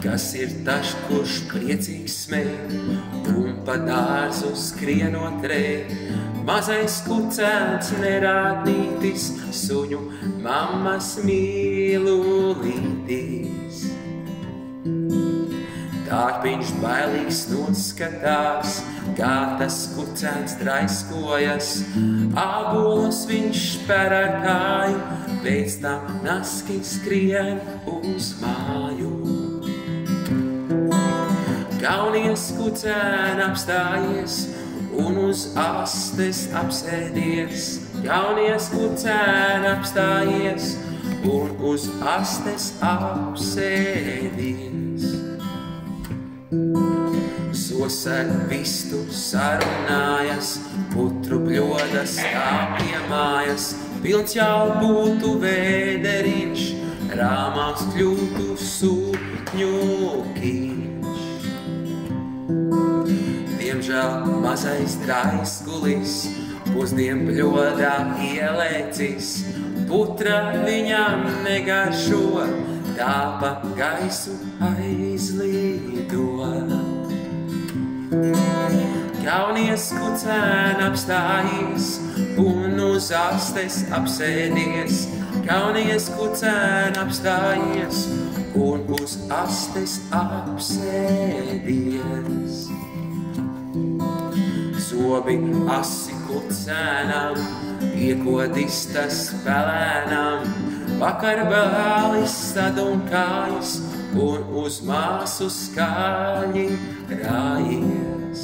Kas ir tas, kurš priecīgs smēj un pa dārzu skrienot rej? Mazais kucēns nerādītis, suņu mammas mīlulītis. Tārpiņš bailīgs noskatās, kā tas kucēns draiskojas. Ābolus viņš per ar kāju, pēc tam naski skrien uz māju. Kaunies kucēn apstājies un uz astes apsēdies. Kaunies kucēn apstājies un uz astes apsēdies. Sosar vistu sarunājas, putru bļodas kā pie mājas. Pilns jau būtu vēderiņš, rāmās kļūtu sūtņukiņš. Diemžēl mazais draiskulis pusdien bļodā ielēcis. Putra viņam negaršo, tā pa gaisu aizlido. Kaunies kucēn apstājies un uz astes apsēdies. Kaunies kucēn apstājies un uz astes apsēdies. Zobi asi kucēnam, iekodistas pelēnam. Vakar bēlis sadunkājas un uz māsu skaļi rājies.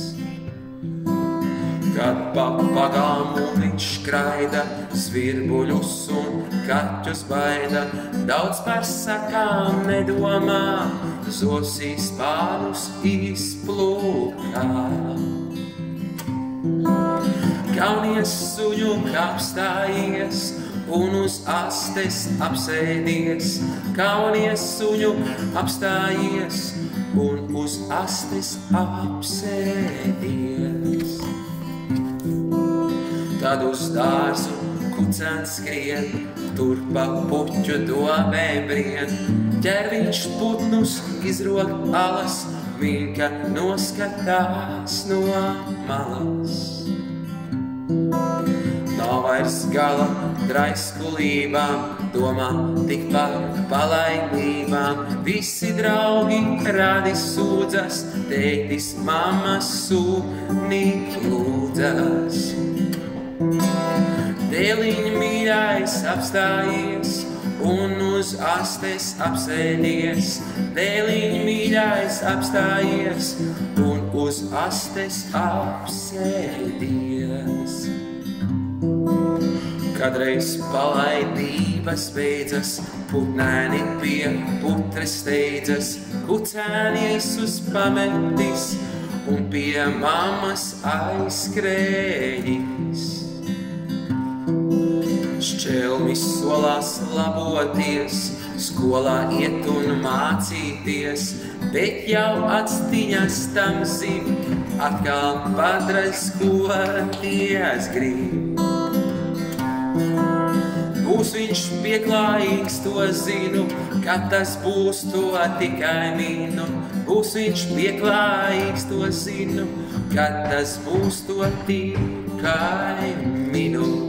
Kad pa pagāmu viņš skraida, svirbuļus un kaķus baida. Daudz par sakām nedomā, zosīs pārus izplūkā. Kaunies suņu apstājies un uz astes apsēdies. Kaunies suņu apstājies un uz astes apsēdies. Tad uz dārzu kucēns skrien, tur pa puķu domēm brien. Ķer viņš putnus, izrok alas, Vinka noskatās no malas. Nav vairs gala draiskulībām, domā tik par palaimībām. Visi draugi radi sūdzas, tētis mammas sūni lūdzas. Dēliņ mīļais apstājies un uz astes apsēdies. Dēliņ mīļais apstājies un uz astes apsēdies. Kadreiz palaidības beidzas, putnēni pie putres steidzas. Kucēnies uz pametis un pie mammas aizskrējis. Šķelmis solās laboties, skolā iet un mācīties, bet jau atstiņas tam zin, atkal padraiskoties grib. Būs viņš pieklājīgs, to zinu, kad tas būs, to tikai minu. Būs viņš pieklājīgs, to zinu, kad tas būs, to tikai minu.